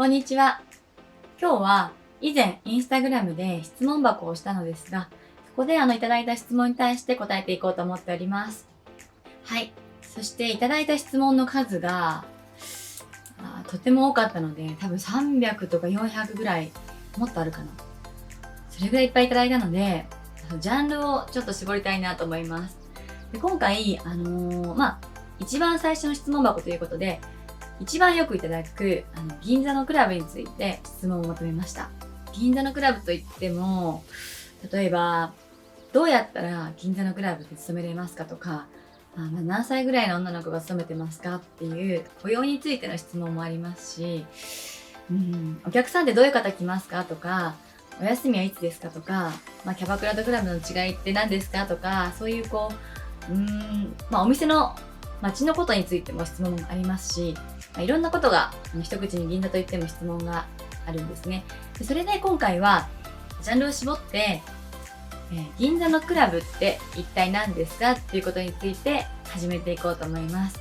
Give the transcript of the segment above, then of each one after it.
こんにちは。今日は以前インスタグラムで質問箱をしたのですが、そこでいただいた質問に対して答えていこうと思っております。はい。そしていただいた質問の数がとても多かったので、多分300とか400ぐらい、もっとあるかな。それぐらいいっぱいいただいたので、ジャンルをちょっと絞りたいなと思います。で今回、一番最初の質問箱ということで、一番よくいただく銀座のクラブについて質問をまとめました。銀座のクラブといっても、例えば、どうやったら銀座のクラブで勤めれますかとか、何歳ぐらいの女の子が勤めてますかっていう雇用についての質問もありますし、お客さんってどういう方来ますかとか、お休みはいつですかとか、キャバクラとクラブの違いって何ですかとか、そういうお店の街のことについても質問もありますし、いろんなことが一口に銀座といっても質問があるんですね。でそれで今回はジャンルを絞って、銀座のクラブって一体何ですかっていうことについて始めていこうと思います。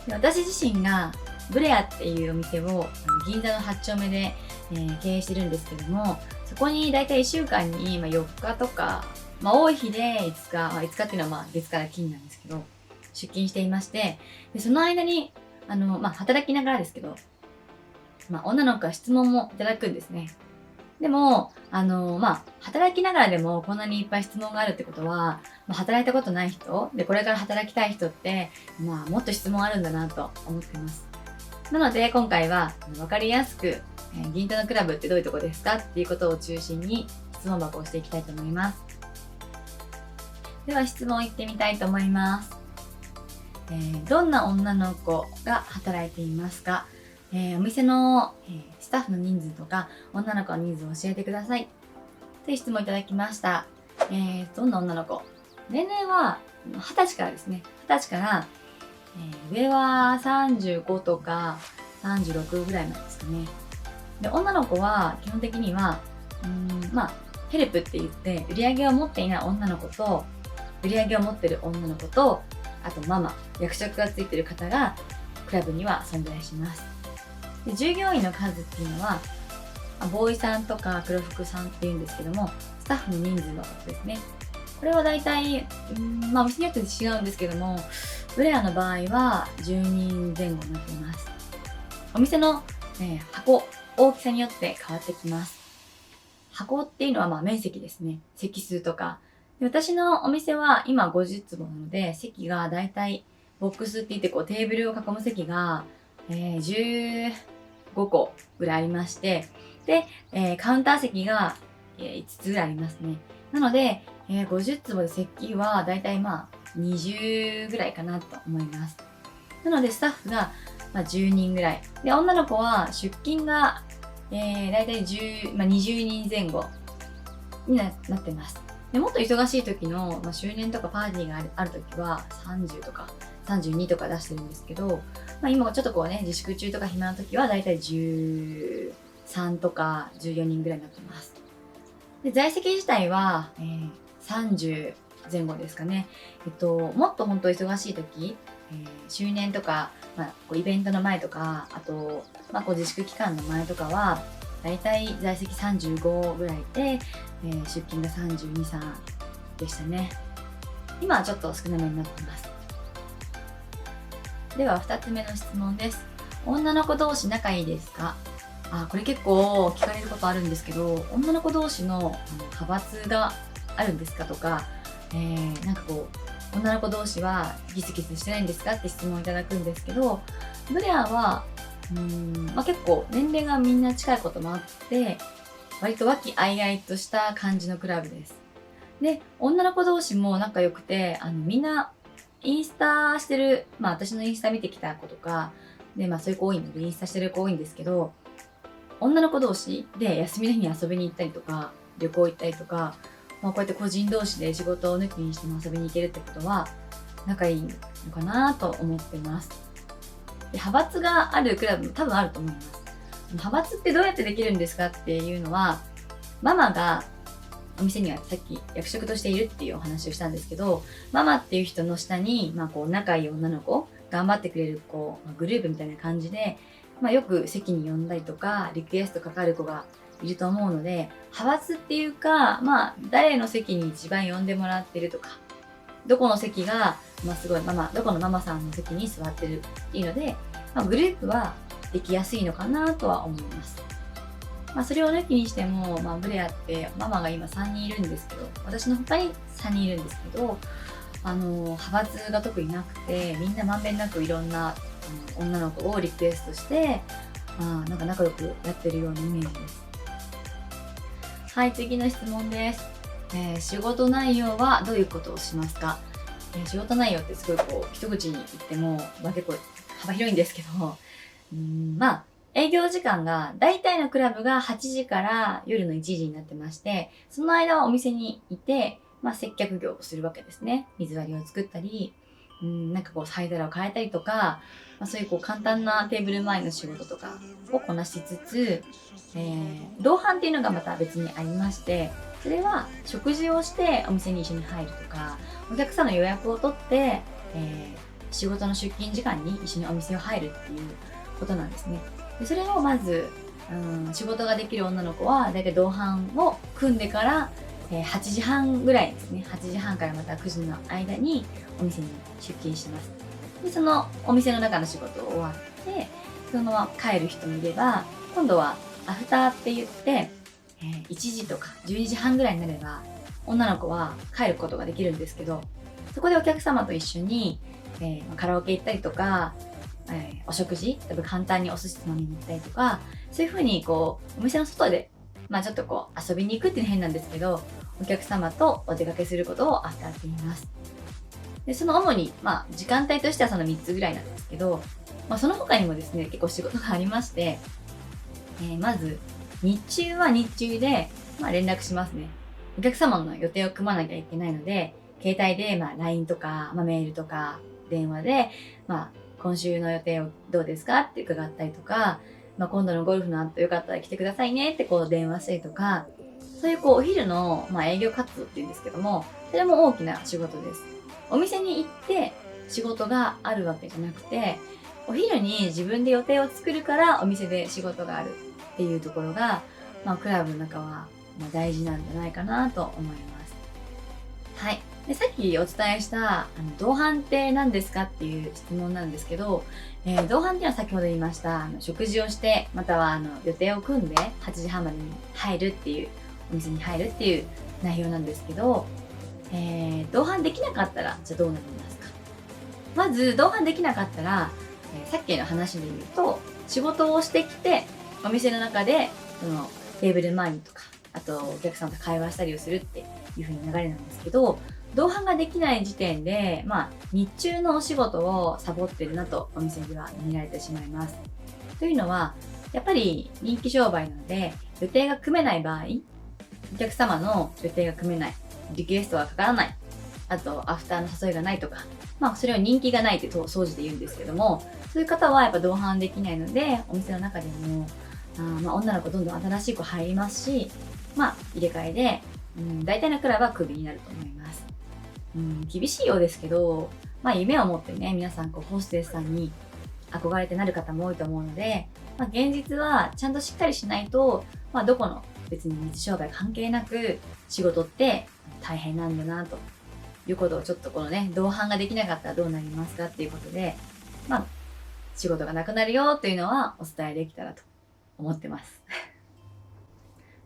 で私自身がブレアっていうお店を銀座の8丁目で、経営してるんですけども、そこにだいたい1週間に4日とか、多い日で5日、5日っていうのは月から金なんですけど、出勤していまして、でその間に働きながらですけど、女の子は質問もいただくんですね。でも、働きながらでもこんなにいっぱい質問があるってことは、働いたことない人で、これから働きたい人って、もっと質問あるんだなと思っています。なので、今回は分かりやすく、銀座のクラブってどういうとこですかっていうことを中心に質問箱をしていきたいと思います。では質問いってみたいと思います。どんな女の子が働いていますか？お店の、スタッフの人数とか女の子の人数を教えてくださいという質問いただきました。どんな女の子？年齢は20歳からですね。20歳から、上は35とか36ぐらいなんですかね。で、女の子は基本的には、ヘルプって言って売り上げを持っていない女の子と、売り上げを持ってる女の子と、あとママ、役職がついてる方がクラブには存在します。で従業員の数っていうのは、ボーイさんとか黒服さんっていうんですけども、スタッフの人数のことですね。これは大体、お店によって違うんですけども、ブレアの場合は10人前後になっています。お店の、箱、大きさによって変わってきます。箱っていうのは面積ですね。席数とか。で私のお店は今50坪なので、席がだいたいボックスって言ってテーブルを囲む席が、15個ぐらいありまして、で、カウンター席が、5つぐらいありますね。なので、50坪で席はだいたい20ぐらいかなと思います。なのでスタッフが、10人ぐらい。で、女の子は出勤が、だいたい20人前後になってます。でもっと忙しい時の、周年とかパーティーがある時は30とか32とか出してるんですけど、今ちょっと自粛中とか暇な時はだいたい13とか14人ぐらいになってます。で在籍自体は、30前後ですかね。もっと本当忙しい時、周年とか、イベントの前とか、あと、自粛期間の前とかは、だいたい在籍35ぐらいで、出勤が32、3でしたね。今はちょっと少なめになっています。では2つ目の質問です。女の子同士仲いいですか？これ結構聞かれることあるんですけど、女の子同士の派閥があるんですかとか、女の子同士はギスギスしてないんですかって質問をいただくんですけど、ブレアは結構年齢がみんな近いこともあって、割と和気あいあいとした感じのクラブです。で、女の子同士も仲良くて、みんなインスタしてる、私のインスタ見てきた子とか、で、そういう子多いので、インスタしてる子多いんですけど、女の子同士で休みの日に遊びに行ったりとか、旅行行ったりとか、こうやって個人同士で仕事を抜きにしても遊びに行けるってことは、仲いいのかなと思ってます。で派閥があるクラブも多分あると思います。派閥ってどうやってできるんですかっていうのは、ママがお店にはさっき役職としているっていうお話をしたんですけど、ママっていう人の下に、仲いい女の子、頑張ってくれる子、グループみたいな感じで、よく席に呼んだりとかリクエストかかる子がいると思うので、派閥っていうか、誰の席に一番呼んでもらってるとか、どこの席が、すごいどこのママさんの席に座ってるっていうので、グループはできやすいのかなとは思います。それを抜きにしても、ブレアってママが今3人いるんですけど、私の他に3人いるんですけど、派閥が特になくて、みんなまんべんなくいろんな女の子をリクエストして、なんか仲良くやってるようなイメージです。はい、次の質問です。仕事内容はどういうことをしますか？仕事内容ってすごい一口に言っても、結構幅広いんですけど、営業時間が、大体のクラブが8時から夜の1時になってまして、その間はお店にいて、接客業をするわけですね。水割りを作ったり、灰皿を変えたりとか、そういう簡単なテーブル周りの仕事とかをこなしつつ、同伴っていうのがまた別にありまして、それは食事をしてお店に一緒に入るとか、お客さんの予約を取って、仕事の出勤時間に一緒にお店を入るっていうことなんですね。でそれをまず、仕事ができる女の子はだいたい同伴を組んでから、8時半ぐらいですね。8時半からまた9時の間にお店に出勤します。でそのお店の中の仕事終わって、そのまま帰る人もいれば、今度はアフターって言って、1時とか12時半ぐらいになれば女の子は帰ることができるんですけど、そこでお客様と一緒に、カラオケ行ったりとか、お食事、例えば簡単にお寿司つまみに行ったりとか、そういう風にお店の外で、ちょっと遊びに行くっていうのは変なんですけど、お客様とお出かけすることをアフターって言います。でその主に、時間帯としてはその3つぐらいなんですけど、その他にもですね、結構仕事がありまして、まず、日中は日中で、連絡しますね。お客様の予定を組まなきゃいけないので、携帯で、LINE とか、メールとか、電話で、今週の予定をどうですかって伺ったりとか、今度のゴルフの後よかったら来てくださいねって電話したりとか、そういうお昼の、営業活動っていうんですけども、それも大きな仕事です。お店に行って仕事があるわけじゃなくて、お昼に自分で予定を作るからお店で仕事があるっていうところが、クラブの中は大事なんじゃないかなと思います。はい。でさっきお伝えした同伴って何ですかっていう質問なんですけど、同伴っていうのは先ほど言いました食事をしてまたは予定を組んで8時半までに入るっていうお店に入るっていう内容なんですけど、同伴できなかったらじゃあどうなりますか？まず同伴できなかったら、さっきの話で言うと仕事をしてきてお店の中でそのテーブル周りとかあとお客さんと会話したりをするっていう風に流れなんですけど、同伴ができない時点で、日中のお仕事をサボってるなとお店では見られてしまいます。というのは、やっぱり人気商売なので、予定が組めない場合、お客様の予定が組めない、リクエストがかからない、あとアフターの誘いがないとか、それを人気がないって総じて言うんですけども、そういう方はやっぱ同伴できないので、お店の中でも、女の子どんどん新しい子入りますし、入れ替えで、大体のクラブはクビになると思います。厳しいようですけど、夢を持ってね、皆さんホステスさんに憧れてなる方も多いと思うので、現実はちゃんとしっかりしないと、どこの別に水商売関係なく仕事って大変なんだなということをちょっと同伴ができなかったらどうなりますかっていうことで、仕事がなくなるよというのはお伝えできたらと思ってます。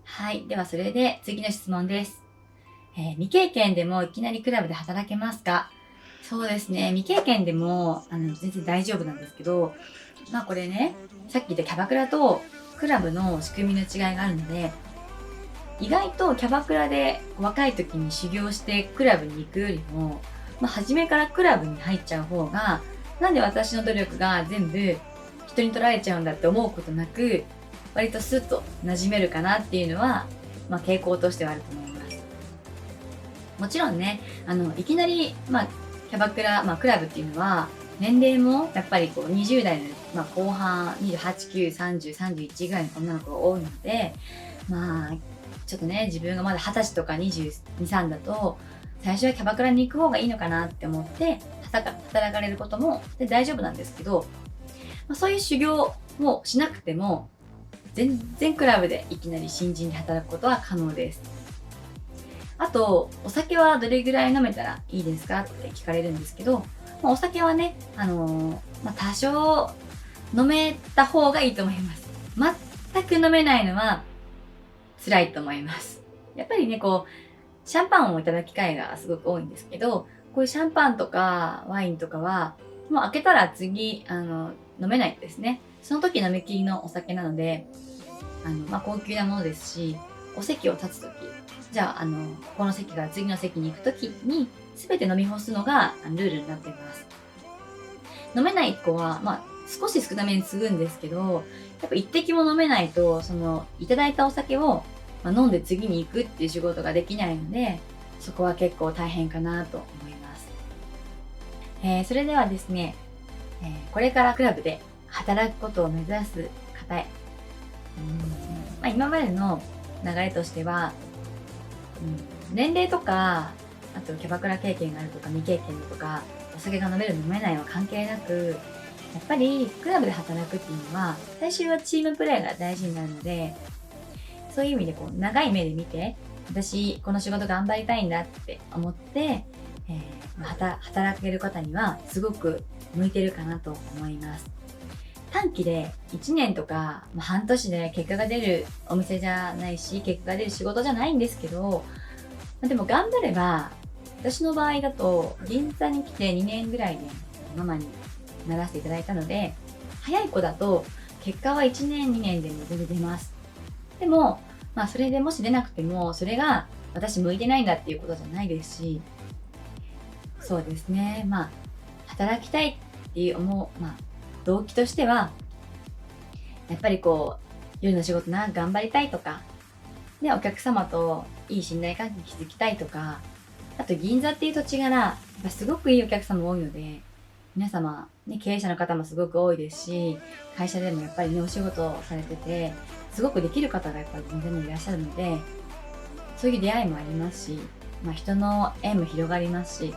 はい。ではそれで次の質問です。未経験でもいきなりクラブで働けますか？そうですね。未経験でも全然大丈夫なんですけど、これね、さっき言ったキャバクラとクラブの仕組みの違いがあるので、意外とキャバクラで若い時に修行してクラブに行くよりも、初めからクラブに入っちゃう方が、なんで私の努力が全部人に取られちゃうんだって思うことなく、割とスッと馴染めるかなっていうのは、傾向としてはあると思います。もちろんね、いきなり、キャバクラ、クラブっていうのは、年齢もやっぱり20代の、後半、28、9、30、31ぐらいの女の子が多いので、ちょっとね、自分がまだ20歳とか22、3だと、最初はキャバクラに行く方がいいのかなって思って、働かれることも大丈夫なんですけど、そういう修行をしなくても、全然クラブでいきなり新人で働くことは可能です。あと、お酒はどれぐらい飲めたらいいですかって聞かれるんですけど、お酒はね、多少飲めた方がいいと思います。全く飲めないのは辛いと思います。やっぱりね、シャンパンをいただく機会がすごく多いんですけど、こういうシャンパンとかワインとかは、もう開けたら次、飲めないんですね。その時飲みきりのお酒なので、高級なものですし、お席を立つ時、じゃあ、ここの席から次の席に行く時に、全て飲み干すのがルールになっています。飲めない子は、少し少なめに継ぐんですけど、やっぱ一滴も飲めないと、いただいたお酒を、飲んで次に行くっていう仕事ができないので、そこは結構大変かなと思います。それではですね、これからクラブで働くことを目指す方へ、今までの流れとしては、年齢とか、あとキャバクラ経験があるとか未経験とか、お酒が飲める飲めないは関係なく、やっぱりクラブで働くっていうのは、最終はチームプレーが大事になるので、そういう意味で長い目で見て、私この仕事頑張りたいんだって思って、働ける方にはすごく向いてるかなと思います。短期で1年とか、半年で結果が出るお店じゃないし、結果が出る仕事じゃないんですけど、でも頑張れば、私の場合だと銀座に来て2年ぐらいでママにならせていただいたので、早い子だと結果は1年2年でも全然出ます。でも、それでもし出なくても、それが私向いてないんだっていうことじゃないですし、そうですね、働きたいっていう動機としては、やっぱり夜の仕事頑張りたいとか、で、お客様といい信頼関係築きたいとか、あと銀座っていう土地柄、やっぱすごくいいお客様多いので、皆様、ね、経営者の方もすごく多いですし、会社でもやっぱりね、お仕事をされてて、すごくできる方がやっぱり銀座にいらっしゃるので、そういう出会いもありますし、人の縁も広がりますし、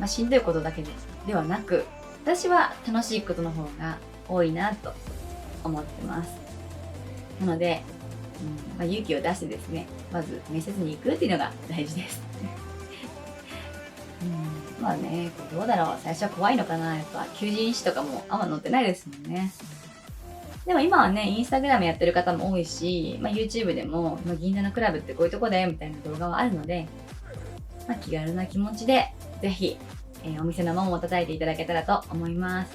しんどいことだけではなく、私は楽しいことの方が多いなと思ってます。なので、勇気を出してですね、まず面接に行くっていうのが大事です。どうだろう、最初は怖いのかな、やっぱ求人誌とかもあんま載ってないですもんね。でも今はね、インスタグラムやってる方も多いし、YouTube でも、銀座のクラブってこういうとこだよみたいな動画はあるので、気軽な気持ちで、ぜひ、お店の門を叩いていただけたらと思います。